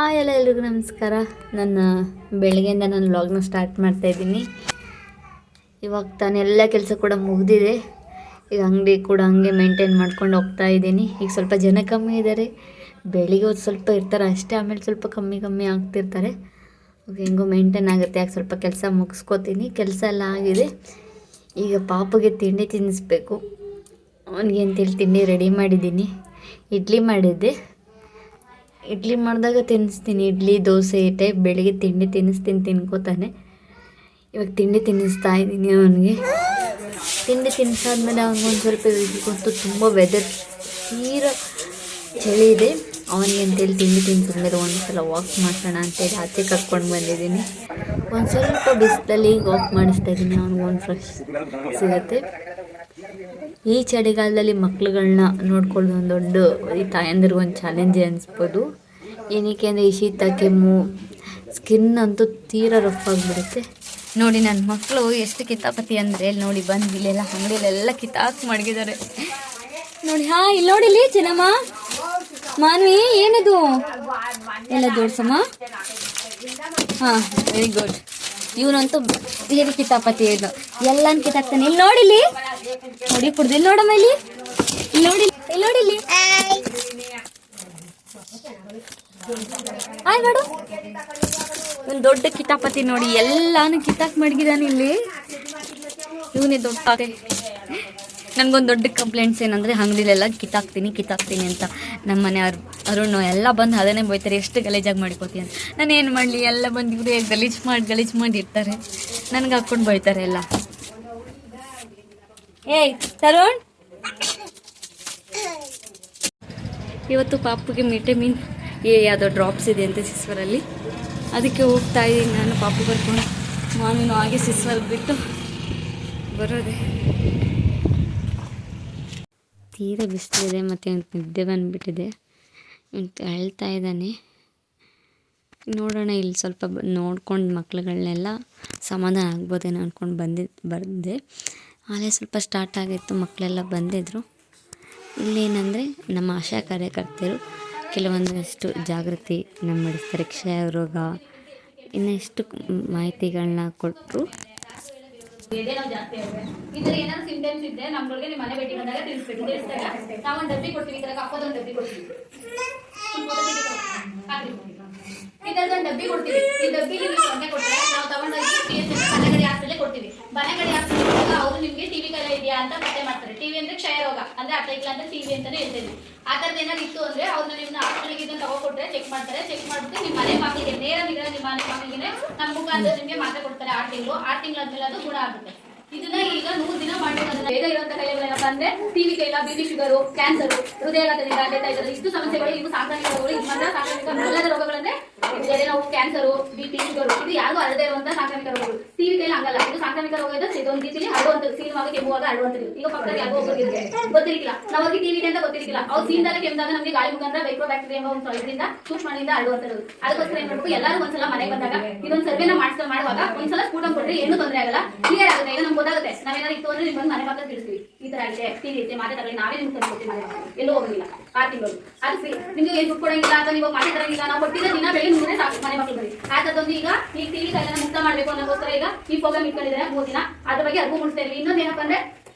ಎಲ್ರಿಗೂ ನಮಸ್ಕಾರ. ಬೆಳಗ್ಗೆಯಿಂದ ನಾನು ವ್ಲಾಗ್ನ ಸ್ಟಾರ್ಟ್ ಮಾಡ್ತಾಯಿದ್ದೀನಿ. ಇವಾಗ ತಾನೆಲ್ಲ ಕೆಲಸ ಕೂಡ ಮುಗಿದಿದೆ. ಈಗ ಅಂಗಡಿ ಕೂಡ ಹಂಗೆ ಮೇಂಟೈನ್ ಮಾಡ್ಕೊಂಡು ಹೋಗ್ತಾ ಇದ್ದೀನಿ. ಈಗ ಸ್ವಲ್ಪ ಜನ ಕಮ್ಮಿ ಇದ್ದಾರೆ. ಬೆಳಿಗ್ಗೆ ಒಂದು ಸ್ವಲ್ಪ ಇರ್ತಾರೆ ಅಷ್ಟೇ, ಆಮೇಲೆ ಸ್ವಲ್ಪ ಕಮ್ಮಿ ಆಗ್ತಿರ್ತಾರೆ. ಹೆಂಗೋ ಮೇಂಟೈನ್ ಆಗುತ್ತೆ. ಯಾಕೆ ಸ್ವಲ್ಪ ಕೆಲಸ ಮುಗಿಸ್ಕೋತೀನಿ. ಕೆಲಸ ಎಲ್ಲ ಆಗಿದೆ. ಈಗ ಪಾಪಗೆ ತಿಂಡಿ ತಿನ್ನಿಸ್ಬೇಕು. ಅವನಿಗೆ ಅಂತೇಳಿ ತಿಂಡಿ ರೆಡಿ ಮಾಡಿದ್ದೀನಿ. ಇಡ್ಲಿ ಮಾಡಿದ್ದೆ. ಇಡ್ಲಿ ಮಾಡಿದಾಗ ತಿನ್ನಿಸ್ತೀನಿ. ಇಡ್ಲಿ ದೋಸೆ ಟೈಪ್ ಬೆಳಿಗ್ಗೆ ತಿಂಡಿ ತಿನ್ನಿಸ್ತೀನಿ, ತಿನ್ಕೋತಾನೆ. ಇವಾಗ ತಿಂಡಿ ತಿನ್ನಿಸ್ತಾ ಇದ್ದೀನಿ ಅವನಿಗೆ. ತಿಂಡಿ ತಿನ್ನಿಸಾದ್ಮೇಲೆ ಅವ್ನಿಗೊಂದು ಸ್ವಲ್ಪ ಇವತ್ತು ತುಂಬ ವೆದರ್ ತೀರ ಚಳಿ ಇದೆ. ಅವನಿಗೆ ಅಂತೇಳಿ ತಿಂಡಿ ತಿನ್ನಿಸಿದ್ಮೇಲೆ ಒಂದು ಸಲ ವಾಕ್ ಮಾಡೋಣ ಅಂತೇಳಿ ಆಚೆ ಕರ್ಕೊಂಡು ಬಂದಿದ್ದೀನಿ. ಒಂದು ಸ್ವಲ್ಪ ಬಿಸಿಲಲ್ಲಿ ವಾಕ್ ಮಾಡಿಸ್ತಾ ಇದ್ದೀನಿ. ಅವ್ನಿಗೊಂದು ಫ್ರೆಶ್ ಸಿಗುತ್ತೆ. ಈ ಚಳಿಗಾಲದಲ್ಲಿ ಮಕ್ಳುಗಳನ್ನ ನೋಡ್ಕೊಳ್ಳೋದು ಒಂದು ದೊಡ್ಡ ಈ ತಾಯಂದಿರಿಗೆ ಒಂದು ಚಾಲೆಂಜೇ ಅನಿಸ್ಬೋದು. ಏನಕ್ಕೆ ಅಂದರೆ ಈ ಶೀತ ಕೆಮ್ಮು ಸ್ಕಿನ್ ಅಂತೂ ತೀರಾ ರಫ್ ಆಗಿಬಿಡುತ್ತೆ. ನೋಡಿ ನನ್ನ ಮಕ್ಕಳು ಎಷ್ಟು ಕಿತಾಪತಿ ಅಂದರೆ ಇಲ್ಲಿ ನೋಡಿ ಬಂದು ಇಲ್ಲೆಲ್ಲ ಅಂಗಡಿಯಲ್ಲೆಲ್ಲ ಕಿತಾಕ್ ಮಡಗಿದ್ದಾರೆ ನೋಡಿ. ಇಲ್ಲಿ ನೋಡಿಲಿ ಚೆನ್ನಮ್ಮ ಮಾನ್ವಿ ಏನದು ಎಲ್ಲ ಜೋಡ್ಸಮ್ಮ. Very good. ಇವನಂತೂ ಬೇರೆ ಕಿತಾಪತಿ ಇದು ಎಲ್ಲಾನು ಕಿತ್ತಾಕ್ತಾನೆ. ಇಲ್ಲಿ ನೋಡಿಲಿ ನೋಡಿ ಕುಡ್ದು. ಇಲ್ಲಿ ನೋಡಮ್ಮ, ಇಲ್ಲಿ ನೋಡಿಲಿ ಆಯ್ ಮಾಡು. ಒಂದು ದೊಡ್ಡ ಕಿತಾಪತಿ ನೋಡಿ, ಎಲ್ಲಾನು ಕಿತ್ತಾಕ್ ಮಡಗಿದಾನೆ ಇಲ್ಲಿ. ಇವನೇ ದೊಡ್ಡ. ನನಗೊಂದು ದೊಡ್ಡ ಕಂಪ್ಲೇಂಟ್ಸ್ ಏನಂದರೆ ಅಂಗಡಿಲೆಲ್ಲ ಕಿತ್ತಾಕ್ತೀನಿ ಅಂತ ನಮ್ಮ ಮನೆ ಅರುಣ್ ಎಲ್ಲ ಬಂದು ಅದನ್ನೇ ಬೈತಾರೆ, ಎಷ್ಟು ಗಲೀಜಾಗಿ ಮಾಡ್ಕೋತಿ ಅಂತ. ನಾನೇನು ಮಾಡಲಿ, ಎಲ್ಲ ಬಂದು ಇವರು ಗಲೀಜ್ ಮಾಡಿ ಇರ್ತಾರೆ, ನನಗೆ ಹಾಕ್ಕೊಂಡು ಬೈತಾರೆ ಎಲ್ಲ. ಏಯ್ ತರುಣ್, ಇವತ್ತು ಪಾಪುಗೆ ವಿಟಮಿನ್ ಎ ಯಾವುದೋ ಡ್ರಾಪ್ಸ್ ಇದೆ ಅಂತ ಸಿಸ್ವರಲ್ಲಿ, ಅದಕ್ಕೆ ಹೋಗ್ತಾ ಇದ್ದೀನಿ ನಾನು. ಪಾಪು ಬರ್ಕೊಂಡು ಮಾವಿನ ಹಾಗೆ ಸಿಸ್ವರ್ಗೆ ಬಿಟ್ಟು ಬರೋದೆ. ತೀರಾ ಬಿಸಿಲಿದೆ ಮತ್ತು ನಿದ್ದೆ ಬಂದುಬಿಟ್ಟಿದೆ. ಹೇಳ್ತಾ ಇದ್ದಾನೆ. ನೋಡೋಣ, ಇಲ್ಲಿ ಸ್ವಲ್ಪ ನೋಡ್ಕೊಂಡು ಮಕ್ಳುಗಳನ್ನೆಲ್ಲ ಸಮಾಧಾನ ಆಗ್ಬೋದೇನೋ ಅಂದ್ಕೊಂಡು ಬಂದೆ. ಆಲೇ ಸ್ವಲ್ಪ ಸ್ಟಾರ್ಟ್ ಆಗಿತ್ತು, ಮಕ್ಕಳೆಲ್ಲ ಬಂದಿದ್ದರು. ಇಲ್ಲೇನೆಂದರೆ ನಮ್ಮ ಆಶಾ ಕಾರ್ಯಕರ್ತರು ಕೆಲವೊಂದಷ್ಟು ಜಾಗೃತಿ ಮೂಡಿಸ್ತಾರೆ. ಕ್ಷಯ ರೋಗ ಇನ್ನೆಷ್ಟು ಮಾಹಿತಿಗಳನ್ನ ಕೊಟ್ಟರು. ಜಾಸ್ತಿ ಇದ್ರೆ ಏನಾದ್ರು ಸಿಂಟಮ್ಸ್ ಇದ್ರೆ ನಮ್ಗಳಿಗೆ ನಿಮ್ಮ ಮನೆ ಭೇಟಿ ಬಂದಾಗ ತಿಳಿಸ್ಬೇಕು. ತಿಳಿಸಿದಾಗ ನಾವೊಂದು ಡಬ್ಬಿ ಕೊಡ್ತೀವಿ, ಈ ತರ ಕಪ್ಪದೊಂದು ಡಬ್ಬಿ ಕೊಡ್ತೀವಿ. ಇದೊಂದು ಡಬ್ಬಿ ಕೊಡ್ತೀವಿ. ಈ ಡಬ್ಬಿ ನಿಮಗೆ ಸೊನ್ನೆ ಕೊಟ್ಟರೆ ನಾವು ತಗೊಂಡೋಗಿ ಬನಗಡಿ ಹಾಸ್ಪಿಟಲ್ ಕೊಡ್ತೀವಿ. ಬನಗಡಿ ಹಾಸ್ಪಿಟಲ್ ಅವರು ನಿಮ್ಗೆ ಟಿವಿ ಕಲೆ ಇದೆಯಾ ಅಂತ ಪತ್ತೆ ಮಾಡ್ತಾರೆ. ಟಿವಿ ಅಂದ್ರೆ ಕ್ಷಯ ರೋಗ ಅಂದ್ರೆ ಅಟೈಕ್ಲ ಅಂತ ಟಿವಿ ಅಂತಾನೆ ಹೇಳ್ತೇವೆ. ಆ ತರದ್ ಏನಾದ್ರು ಇತ್ತು ಅಂದ್ರೆ ಅವ್ರನ್ನ ನಿಮ್ನ ಹಾಸ್ಪಿಟಲ್ಗೆ ಇದನ್ನ ತಗೊಂಡ್ಕೊಟ್ರೆ ಚೆಕ್ ಮಾಡ್ತಾರೆ. ಚೆಕ್ ಮಾಡ್ಬಿಟ್ಟು ನಿಮ್ಮ ಮನೆ ಮಕ್ಕಳಿಗೆ ನೇರ ನಿಮ್ಮ ಮನೆ ಮಕ್ಕಳಿಗೆ ನಮ್ಮ ಮುಖಾಂತರ ನಿಮ್ಗೆ ಮಾತ್ರೆ ಕೊಡ್ತಾರೆ. 6 ತಿಂಗಳು ಆದ್ಮೇಲೆ ಅದು ಗುಣ ಆಗುತ್ತೆ. ಇದನ್ನ ಈಗ 100 ದಿನ ಮಾಡಬೇಕಂದ್ರೆ ಬೇಗ ಇರುವಂತ ಕಾಯಿಲೆಗಳೇನಪ್ಪ ಅಂದ್ರೆ ಟಿವಿ ಕೈಲ, ಬಿಪಿ, ಶುಗರು, ಕ್ಯಾನ್ಸರ್, ಹೃದಯಾಘಾತದಿಂದ ಡೆತ್ ಇಷ್ಟು ಸಮಸ್ಯೆಗಳು. ಇವು ಸಾಂಕ್ರಾಮಿಕ ರೋಗಗಳು. ಇದು ಮಾತ್ರ ಸಾಂಕ್ರಾಮಿಕ ಅಲ್ಲದ ರೋಗಗಳಂದ್ರೆ ನಾವು ಕ್ಯಾನ್ಸರ್, ಬಿಪಿ, ಶುಗರು ಇದು ಯಾರು ಅಲ್ಲದೆ ಇರುವಂತಹ ಸಾಂಕ್ರಾಮಿಕ ರೋಗಗಳು. ಟಿವಿ ಕೈಲ ಹಂಗಲ್ಲ, ಇದು ಸಾಂಕ್ರಾಮಿಕ ರೋಗ ಇದೆ. ಇದೊಂದು ರೀತಿಯಲ್ಲಿ ಹರಡುವಂಥದ್ದು, ಸೀನುವಾಗ ಕೆಮ್ಮುವಾಗ ಹರಡುವಂಥದ್ದು. ಈಗ ಪಕ್ಕದಲ್ಲಿ ಯಾರಿಗೂ ಒಬ್ಬರಿಗೆ ಗೊತ್ತಿರಲಿಲ್ಲ, ನಾವಾಗಿ ಟಿವಿ ಅಂತ ಗೊತ್ತಿರಲಿಲ್ಲ. ಅವ್ರು ಸೀನ್ದಾಗ ಕೆಮ್ಮಿದಾಗ ನಮಗೆ ಗಾಳಿ ಮುಖಾಂತರ ಮೈಕ್ರೋಬ್ಯಾಕ್ಟೀರಿಯಾ ಎಂಬ ಒಂದು ಇದರಿಂದ ಸೂಕ್ಷ್ಮದಿಂದ ಹರಡುವಂಥದ್ದು. ಅದಕ್ಕೋಸ್ಕರ ಏನ್ ಮಾಡಬೇಕು, ಎಲ್ಲರೂ ಒಂದ್ಸಲ ಮನೆಗೆ ಬಂದಾಗ ಇದೊಂದು ಸರ್ವೆನ ಮಾಡುವಾಗ ಒಂದ್ಸಲ ಸ್ಫೂಟಂ ಕೊಟ್ಟರೆ ಏನು ತೊಂದರೆ ಆಗಲ್ಲ, ಕ್ಲಿಯರ್ ಆಗುತ್ತೆ. ಈಗ ನಮ್ಗೆ ಗೊತ್ತಾಗುತ್ತೆ ನಾವೇನಾದ್ರು ಇತ್ತು ಅಂದ್ರೆ ನಿಮ್ಗೆ ಮನೆ ಪಕ್ಕ ತಿಳಿಸ್ತೀವಿ, ಈ ತರ ಇದೆ, ಟಿವಿ ಇದೆ, ಮಾತೆ ತಗೊಳ್ಳಿ, ನಾವೇ ನಿಮ್ಗೆ ತಂದ್ಕೊಡ್ತೀವಿ. ಎಲ್ಲೂ ಹೋಗೋದಿಲ್ಲ 6 ತಿಂಗಳು. ಅದು ನಿಮ್ಗೆ ಏನ್ ದುಡ್ಡು ಕೊಡಂಗಿಲ್ಲ ಅಥವಾ ನೀವು ಮಾತೆ ತರಂಗಿಲ್ಲ. ನಾವು ಕೊಟ್ಟಿದ್ದ ದಿನ ಬೆಳಿಗ್ಗೆ 3 ಸಾಕು ಮನೆ ಮಕ್ಕಳು ಬರೀ. ಆ ತರದೊಂದು ಈಗ ಈ ಟಿವಿ ಕೈಲನ್ನ ಮುಕ್ತ ಮಾಡ್ಬೇಕು ಅನ್ನೋಕ್ಕೋಸ್ಕರ ಈಗ ಈ ಪ್ರೋಗ್ರಾಮ್ ಇಟ್ಕೊಂಡಿದ್ದಾರೆ 3 ದಿನ. ಅದ್ರ ಬಗ್ಗೆ ಅರಿವು ಮೂಡಿಸ್ತಾ ಇದ್ವಿ. ಇನ್ನೊಂದು ಏನಪ್ಪ ಅಂದ್ರೆ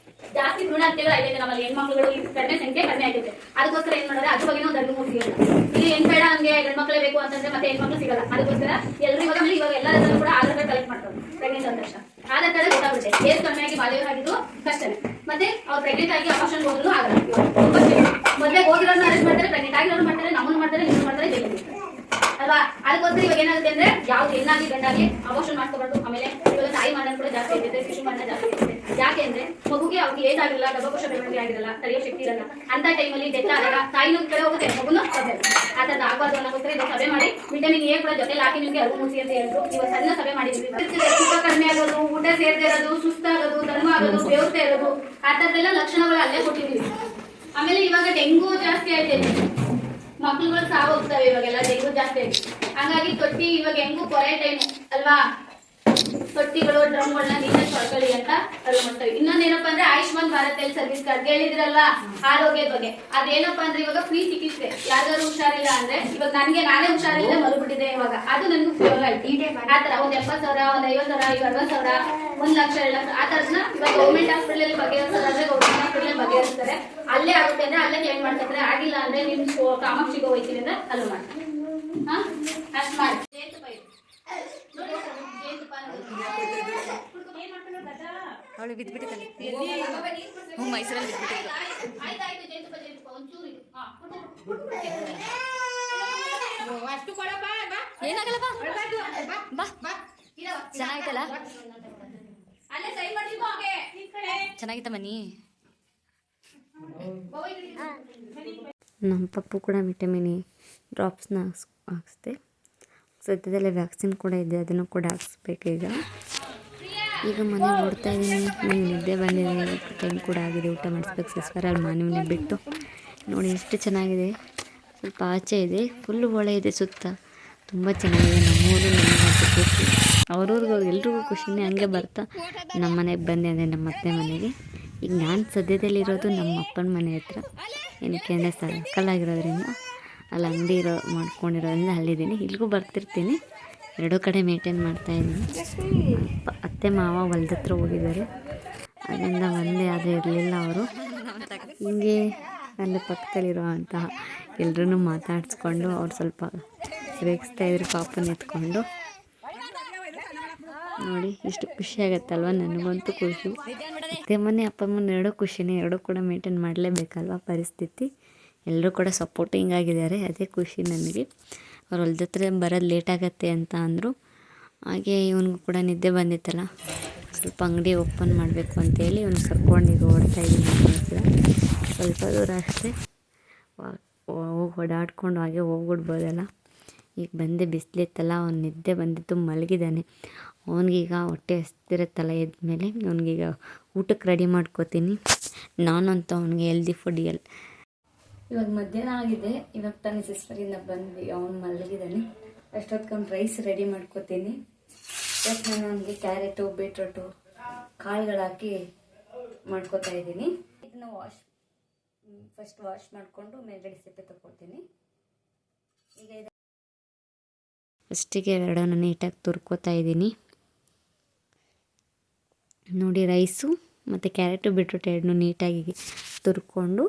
ಜಾಸ್ತಿ ಭ್ರೂಣ ಹತ್ಯೆಗಳು ಆಗೈತೆ ನಮ್ಮಲ್ಲಿ. ಹೆಣ್ಮಕ್ಳುಗಳು ಕಡಿಮೆ ಸಂಖ್ಯೆ ಕಡಿಮೆ ಆಗೈತೆ. ಅದಕ್ಕೋಸ್ಕರ ಏನ್ ಮಾಡಿದ್ರೆ ಅದ್ರ ಬಗ್ಗೆ ಒಂದು ಅರಿವು ಮೂಡಿಸಿಲ್ಲ. ಇಲ್ಲಿ ಏನ್ ಬೇಡ ನಮ್ಗೆ ಗಂಡ್ಮಕ್ಳೇ ಬೇಕು ಅಂತಂದ್ರೆ ಮತ್ತೆ ಹೆಣ್ಮಕ್ಳು ಸಿಗಲ್ಲ. ಅದಕ್ಕೋಸ್ಕರ ಎಲ್ಲರೂ ಇವಾಗ ಎಲ್ಲರೂ ಕೂಡ ಆಧಾರ್ ಕಾರ್ಡ್ ಕಲೆಕ್ಟ್ ಮಾಡ್ತಾರೆ. ಪ್ರೆಗ್ನೆಂಟ್ ಅಂದ ತಕ್ಷಣ ಆಧಾರ್ ಕಾರ್ಡ್ ಗೊತ್ತಾಗುತ್ತೆ. ಏಜ್ ಕಡಿಮೆ ಆಗಿ ಬಾಲ್ಯವಾಗಿದ್ದು ಕಷ್ಟನೇ. ಮತ್ತೆ ಅವ್ರು ಪ್ರೆಗ್ನೆಂಟ್ ಆಗಿ ಅಪಾರ್ಷನ್ ಹೋದ್ರು ಆಗಲ್ಲ. ಮೊದಲೇ ಹೋಗಿರೋನ್ನ ಅರೆಸ್ಟ್ ಮಾಡ್ತಾರೆ, ಪ್ರೆಗ್ನೆಂಟ್ ಆಗಿರೋರು ಮಾಡ್ತಾರೆ, ನಮ್ಮನ್ನು ಮಾಡ್ತಾರೆ, ನಿಮ್ಮನ್ನು ಮಾಡ್ತಾರೆ, ಜೈಲಿಗೆ ಅಲ್ವಾ. ಅದಕ್ಕೋಸ್ಕರ ಇವಾಗ ಏನಾಗುತ್ತೆ ಅಂದ್ರೆ ಯಾವ್ದು ಹೆಣ್ಣಾಗಿ ಗಂಡಾಗಿ ಅಬೋಷನ್ ಮಾಡ್ಕೋಬಾರ್ದು. ಆಮೇಲೆ ಇವಾಗ ತಾಯಿ ಮರಣ ಕೂಡ ಜಾಸ್ತಿ ಇರ್ತೈತೆ, ಶಿಶು ಮರಣ ಜಾಸ್ತಿ ಇರ್ತೈತೆ. ಯಾಕೆ ಅಂದ್ರೆ ಮಗುಗೆ ಅವ್ರಿಗೆ ಏಜ್ ಆಗಿರಲ್ಲ, ಗರ್ಭಕೋಶ ಬೆಳವಣಿಗೆ ಆಗಿರಲ್ಲ, ತಡೆಯೋ ಶಕ್ತಿ ಇರಲ್ಲ. ಅಂತ ಟೈಮಲ್ಲಿ ಡೆತ್ ಆದಾಗ ತಾಯಿನೂ ಕಡೆ ಹೋಗುತ್ತೆ, ಮಗುನು ಹೋಗುತ್ತೆ. ಆ ಥರದ್ದು ಆಗಬಾರ್ದು ಅನ್ನೋಕ್ಕೋಸ್ಕರ ಇದು ಸಭೆ ಮಾಡಿ ವಿಟಮಿನ್ ಎ ಕೂಡ ಜೊತೆಲಿ ಹಾಕಿ ನಿಮ್ಗೆ ಅರಿವು ಮೂಡಿಸಿ ಅಂತ ಹೇಳಿದ್ರು. ಇವಾಗ ಸಣ್ಣ ಸಭೆ ಮಾಡಿದ್ವಿ. ತೂಕ ಕಡಿಮೆ ಆಗೋದು, ಊಟ ಸೇರದೆ ಇರೋದು, ಸುಸ್ತಾಗೋದು, ಧರ್ಮ ಆಗೋದು, ಬೇವ್ತಾ ಇರೋದು, ಆ ಥರದ್ದೆಲ್ಲ ಲಕ್ಷಣಗಳು ಅಲ್ಲೇ ಕೊಟ್ಟಿದ್ದೀವಿ. ಆಮೇಲೆ ಇವಾಗ ಡೆಂಗು ಜಾಸ್ತಿ ಆಯ್ತೈತೆ, ಮಕ್ಳುಗಳು ಸಾವು ಹೋಗ್ತವೆ. ಇವಾಗೆಲ್ಲ ಡೆಂಗು ಜಾಸ್ತಿ ಆಯ್ತು. ಹಂಗಾಗಿ ತೊಟ್ಟಿ ಇವಾಗ ಹೆಂಗು ಕೊರೆ ಟೈಮ್ ಅಲ್ವಾ, ತೊಟ್ಟಿಗಳು ಡ್ರಮ್ಗಳನ್ನ ನೀಟಾಗಿ ತೊಳ್ಕೊಳ್ಳಿ ಅಂತ ಅರಿವು ಮಾಡ್ತೀವಿ. ಇನ್ನೊಂದೇನಪ್ಪಾ ಅಂದ್ರೆ Ayushman Bharat health service card ಹೇಳಿದ್ರಲ್ವಾ ಆರೋಗ್ಯದ ಬಗ್ಗೆ, ಅದೇನಪ್ಪಾ ಅಂದ್ರೆ ಇವಾಗ ಫ್ರೀ ಚಿಕಿತ್ಸೆ ಯಾರಿಗಾರು ಹುಷಾರಿಲ್ಲ ಅಂದ್ರೆ, ಇವಾಗ ನಾನೇ ಹುಷಾರಿಲ್ಲ ಮರುಬಿಟ್ಟಿದೆ ಇವಾಗ, ಅದು ನನ್ಗೆ ಉಪಯೋಗ ಆಯ್ತು. ಆತರ ಒಂದ್ 70,000 ಒಂದ್ 50,000 60,000 1,00,000 2,00,000 ಆ ತರನ ಇವಾಗ ಗೌರ್ಮೆಂಟ್ ಹಾಸ್ಪಿಟಲ್ ಬಗೆಹರಿಸ್ತಾರೆ, ಗೌರ್ಮೆಂಟ್ ಹಾಸ್ಪಿಟಲ್ ಬಗೆಹರಿಸ್ತಾರೆ, ಅಲ್ಲೇ ಆಗುತ್ತೆ ಅಂದ್ರೆ ಅಲ್ಲೇ ಕ್ಲೇಮ್ ಮಾಡ್ತಾರೆ. ಆಗಿಲ್ಲ ಅಂದ್ರೆ ನಿಮ್ ಕಾಮಾಕ್ಷಿಗೆ ಹೋಗ್ತೀನಿ ಅಂದ್ರೆ ಅಲ್ಲೂ ಮಾಡ್ತಾರೆ. ಅಷ್ಟ್ ಮಾಡಿ ಅವಳು ಬಿದ್ದುಬಿಟ್ಟಿದ್ದಾಳೆ. ಮೈಸೂರಲ್ಲಿ ಬಿದ್ದುಬಿಟ್ಟಿದ್ದು. ಏನಾಗಲ್ಲ ಬಾ ಬಾ. ಚೆನ್ನಾಗಿತ್ತಲ್ಲ, ಚೆನ್ನಾಗಿತ್ತ ಮನಿ. ನಮ್ಮ ಪಪ್ಪು ಕೂಡ ವಿಟಮಿನ್ ಡ್ರಾಪ್ಸ್ನ ಹಾಕ್ಸ್ದೆ. ಸದ್ಯದಲ್ಲೇ ವ್ಯಾಕ್ಸಿನ್ ಕೂಡ ಇದೆ, ಅದನ್ನು ಕೂಡ ಹಾಕ್ಸ್ಬೇಕು. ಈಗ ಮನೆಗೆ ಓಡ್ತಾ ಇದ್ದೀನಿ. ನನಗೆ ನಿದ್ದೆ ಬಂದಿದೆ, ಟೈಮ್ ಕೂಡ ಆಗಿದೆ, ಊಟ ಮಾಡಿಸ್ಬೇಕು. ಸಿಸ್ಕರ ಅಲ್ಲಿ ಮನೆ ಬಿಟ್ಟು ನೋಡಿ ಎಷ್ಟು ಚೆನ್ನಾಗಿದೆ. ಸ್ವಲ್ಪ ಆಚೆ ಇದೆ, ಫುಲ್ ಹೊಳೆ ಇದೆ ಸುತ್ತ, ತುಂಬ ಚೆನ್ನಾಗಿದೆ. ನಮ್ಮೂರು ನನಗೆ ಖುಷಿ, ಅವ್ರವ್ರಿಗೂ ಎಲ್ರಿಗೂ ಖುಷಿನೇ. ಹಂಗೆ ಬರ್ತಾ ನಮ್ಮ ಮನೆಗೆ ಬಂದೆ, ಅಂದರೆ ನಮ್ಮ ಅತ್ತೆ ಮನೆಗೆ. ಈಗ ನಾನು ಸದ್ಯದಲ್ಲಿರೋದು ನಮ್ಮ ಅಪ್ಪನ ಮನೆ ಹತ್ರ, ಏನಕ್ಕೆ ಅಂದರೆ ಸರ್ಕಲಾಗಿರೋದ್ರಿಂದ ಅಲ್ಲಿ ಅಂಗಡಿ ಮಾಡ್ಕೊಂಡಿರೋದ್ರಿಂದ ಅಲ್ಲಿದ್ದೀನಿ. ಇಲ್ಲಿಗೂ ಬರ್ತಿರ್ತೀನಿ, ಎರಡೂ ಕಡೆ ಮೇಂಟೈನ್ ಮಾಡ್ತಾಯಿದ್ದೀನಿ. ಅತ್ತೆ ಮಾವ ಹೊಲ್ದ ಹತ್ರ ಹೋಗಿದ್ದಾರೆ, ಅದರಿಂದ ಒಂದೇ ಆದರೆ ಇರಲಿಲ್ಲ ಅವರು. ಹಿಂಗೆ ಅಲ್ಲಿ ಪಕ್ಕದಲ್ಲಿರುವಂತಹ ಎಲ್ಲರೂ ಮಾತಾಡಿಸ್ಕೊಂಡು ಅವ್ರು ಸ್ವಲ್ಪ ರೇಗಿಸ್ತಾಯಿದ್ರು ಪಾಪನ ಎತ್ಕೊಂಡು. ನೋಡಿ ಎಷ್ಟು ಖುಷಿ ಆಗುತ್ತಲ್ವ, ನನಗಂತೂ ಖುಷಿ. ಅತ್ತೆ ಮನೆ ಅಪ್ಪ ಮನೆ ಎರಡೂ ಖುಷಿನೇ, ಎರಡೂ ಕೂಡ ಮೇಂಟೈನ್ ಮಾಡಲೇಬೇಕಲ್ವ ಪರಿಸ್ಥಿತಿ. ಎಲ್ಲರೂ ಕೂಡ ಸಪೋರ್ಟಿಂಗ್ ಆಗಿದ್ದಾರೆ, ಅದೇ ಖುಷಿ ನನಗೆ. ಅವ್ರು ಹೊಲ್ದ ಹತ್ರ ಬರೋದು ಲೇಟ್ ಆಗುತ್ತೆ ಅಂತ ಅಂದರು. ಹಾಗೆ ಇವನಿಗೂ ಕೂಡ ನಿದ್ದೆ ಬಂದಿತ್ತಲ್ಲ, ಸ್ವಲ್ಪ ಅಂಗಡಿ ಓಪನ್ ಮಾಡಬೇಕು ಅಂತೇಳಿ ಇವನು ಕರ್ಕೊಂಡು ಈಗ ಓಡ್ತಾಯಿದ್ದೀನಿ. ಸ್ವಲ್ಪ ದೂರ ಅಷ್ಟೇ, ಹೋಗಿ ಓಡಾಡ್ಕೊಂಡು ಹಾಗೆ ಹೋಗ್ಬಿಡ್ಬೋದಲ್ಲ. ಈಗ ಬಂದೆ, ಬಿಸಿಲಿತ್ತಲ್ಲ, ಅವ್ನು ನಿದ್ದೆ ಬಂದಿತ್ತು, ಮಲಗಿದ್ದಾನೆ. ಅವನಿಗೀಗ ಹೊಟ್ಟೆ ಹಸ್ತಿರುತ್ತಲ್ಲ ಎದ್ಮೇಲೆ ಅವನಿಗೀಗ ಊಟಕ್ಕೆ ರೆಡಿ ಮಾಡ್ಕೋತೀನಿ. ನಾನಂತೂ ಅವನಿಗೆ ಹೆಲ್ದಿ ಫುಡ್ ಇವಾಗ ಮಧ್ಯಾಹ್ನ ಆಗಿದೆ. ಇವಾಗ ತಾನೇ ಸಿಸ್ಟರಿಂದ ಬಂದ್ವಿ, ಅವನು ಮಲಗಿದ್ದಾನೆ. ಅಷ್ಟೊತ್ಕೊಂಡು ರೈಸ್ ರೆಡಿ ಮಾಡ್ಕೋತೀನಿ. ಇವತ್ತು ನಾನು ಅವನಿಗೆ ಕ್ಯಾರೆಟು ಬೀಟ್ರೋಟು ಕಾಳುಗಳು ಹಾಕಿ ಮಾಡ್ಕೋತಾ ಇದ್ದೀನಿ. ಇದನ್ನು ಫಸ್ಟ್ ವಾಶ್ ಮಾಡಿಕೊಂಡು ಮೇಲ್ಗಡೆ ಸಿಪ್ಪೆ ತಗೊಳ್ತೀನಿ. ಈಗ ಫಸ್ಟಿಗೆ ಎರಡನ್ನು ನೀಟಾಗಿ ತುರ್ಕೋತಾ ಇದ್ದೀನಿ. ನೋಡಿ, ರೈಸು ಮತ್ತು ಕ್ಯಾರೆಟು ಬೀಟ್ರೂಟ್ ಎರಡನ್ನೂ ನೀಟಾಗಿ ತುರ್ಕೊಂಡು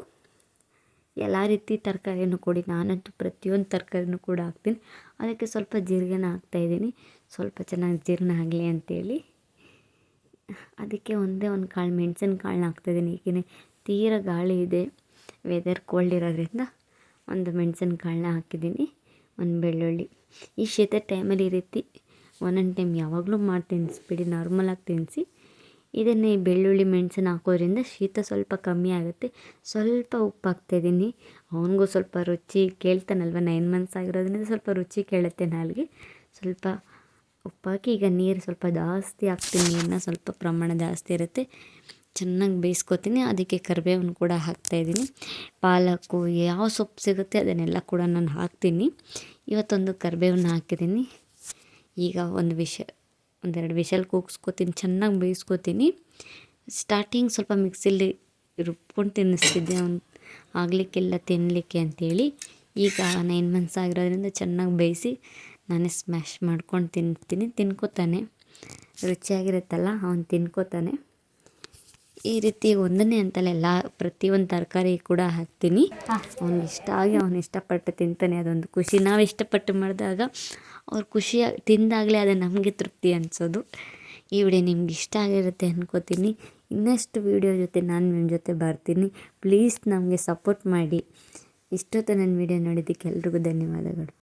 ಎಲ್ಲ ರೀತಿ ತರಕಾರಿಯನ್ನು ಕೊಡಿ. ನಾನಂತೂ ಪ್ರತಿಯೊಂದು ತರಕಾರಿನೂ ಕೂಡ ಹಾಕ್ತೀನಿ. ಅದಕ್ಕೆ ಸ್ವಲ್ಪ ಜೀರಿಗೆನ ಹಾಕ್ತಾಯಿದ್ದೀನಿ, ಸ್ವಲ್ಪ ಚೆನ್ನಾಗಿ ಜೀರ್ಣ ಆಗಲಿ ಅಂತೇಳಿ. ಅದಕ್ಕೆ ಒಂದೇ ಒಂದು ಕಾಳು ಮೆಣಸಿನ ಕಾಳನ್ನ ಹಾಕ್ತಾಯಿದ್ದೀನಿ. ಈಗೇನೆ ತೀರ ಗಾಳಿ ಇದೆ, ವೆದರ್ ಕೋಲ್ಡ್ ಇರೋದ್ರಿಂದ ಒಂದು ಮೆಣಸಿನ ಕಾಳನ್ನ ಹಾಕಿದ್ದೀನಿ, ಒಂದು ಬೆಳ್ಳುಳ್ಳಿ. ಈ ಶೀತ ಟೈಮಲ್ಲಿ ಈ ರೀತಿ ಒಂದೊಂದು ಟೈಮ್ ಯಾವಾಗಲೂ ಮಾಡಿ ತಿನ್ನಿಸ್ಬಿಡಿ, ನಾರ್ಮಲಾಗಿ ತಿನ್ನಿಸಿ. ಇದನ್ನೇ ಬೆಳ್ಳುಳ್ಳಿ ಮೆಣಸನ್ನು ಹಾಕೋದ್ರಿಂದ ಶೀತ ಸ್ವಲ್ಪ ಕಮ್ಮಿ ಆಗುತ್ತೆ. ಸ್ವಲ್ಪ ಉಪ್ಪು ಹಾಕ್ತಾಯಿದ್ದೀನಿ, ಅವನಿಗೂ ಸ್ವಲ್ಪ ರುಚಿ ಕೇಳ್ತಾನಲ್ವ, 9 ಮಂತ್ಸ್ ಆಗಿರೋದ್ರಿಂದ ಸ್ವಲ್ಪ ರುಚಿ ಕೇಳುತ್ತೆ ನಾಲ್ಗೆ. ಸ್ವಲ್ಪ ಉಪ್ಪಾಕಿ ಈಗ ನೀರು ಸ್ವಲ್ಪ ಜಾಸ್ತಿ ಹಾಕ್ತೀನಿ, ನೀರನ್ನ ಸ್ವಲ್ಪ ಪ್ರಮಾಣ ಜಾಸ್ತಿ ಇರುತ್ತೆ. ಚೆನ್ನಾಗಿ ಬೇಯಿಸ್ಕೊತೀನಿ. ಅದಕ್ಕೆ ಕರಿಬೇವನ್ನು ಕೂಡ ಹಾಕ್ತಾಯಿದ್ದೀನಿ. ಪಾಲಕ್ಕು ಯಾವ ಸೊಪ್ಪು ಸಿಗುತ್ತೆ ಅದನ್ನೆಲ್ಲ ಕೂಡ ನಾನು ಹಾಕ್ತೀನಿ. ಇವತ್ತೊಂದು ಕರಿಬೇವನ್ನ ಹಾಕಿದ್ದೀನಿ. ಈಗ ಒಂದೆರಡು ವಿಷಲ್ ಕೂಗಿಸ್ಕೊತೀನಿ, ಚೆನ್ನಾಗಿ ಬೇಯಿಸ್ಕೊತೀನಿ. ಸ್ಟಾರ್ಟಿಂಗ್ ಸ್ವಲ್ಪ ಮಿಕ್ಸಿಲಿ ರುಬ್ಕೊಂಡು ತಿನ್ನಿಸ್ತಿದ್ದೆ ಅವ್ನು ಆಗಲಿಕ್ಕೆಲ್ಲ ತಿನ್ನಲಿಕ್ಕೆ ಅಂತೇಳಿ. ಈಗ 9 ಮಂತ್ಸ್ ಆಗಿರೋದ್ರಿಂದ ಚೆನ್ನಾಗಿ ಬೇಯಿಸಿ ನಾನೇ ಸ್ಮ್ಯಾಶ್ ಮಾಡ್ಕೊಂಡು ತಿಂತೀನಿ. ತಿನ್ಕೋತಾನೆ, ರುಚಿಯಾಗಿರುತ್ತಲ್ಲ, ಅವನು ತಿನ್ಕೋತಾನೆ. ಈ ರೀತಿ ಒಂದನೇ ಅಂತಲ್ಲ, ಎಲ್ಲ ಪ್ರತಿಯೊಂದು ತರಕಾರಿ ಕೂಡ ಹಾಕ್ತೀನಿ. ಅವ್ನಿಗೆ ಇಷ್ಟ ಆಗಿ ಅವನು ಇಷ್ಟಪಟ್ಟು ತಿಂತಾನೆ, ಅದೊಂದು ಖುಷಿ. ನಾವು ಇಷ್ಟಪಟ್ಟು ಮಾಡಿದಾಗ ಅವ್ರು ಖುಷಿಯಾಗಿ ತಿಂದಾಗಲೇ ಅದು ನಮಗೆ ತೃಪ್ತಿ ಅನಿಸೋದು. ಈ ವಿಡಿಯೋ ನಿಮ್ಗೆ ಇಷ್ಟ ಆಗಿರುತ್ತೆ ಅನ್ಕೋತೀನಿ. ಇನ್ನಷ್ಟು ವಿಡಿಯೋ ಜೊತೆ ನಾನು ನಿಮ್ಮ ಜೊತೆ ಬರ್ತೀನಿ. ಪ್ಲೀಸ್ ನಮಗೆ ಸಪೋರ್ಟ್ ಮಾಡಿ. ಇಷ್ಟೊತ್ತು ನನ್ನ ವಿಡಿಯೋ ನೋಡಿದ್ದಕ್ಕೆ ಎಲ್ರಿಗೂ ಧನ್ಯವಾದಗಳು.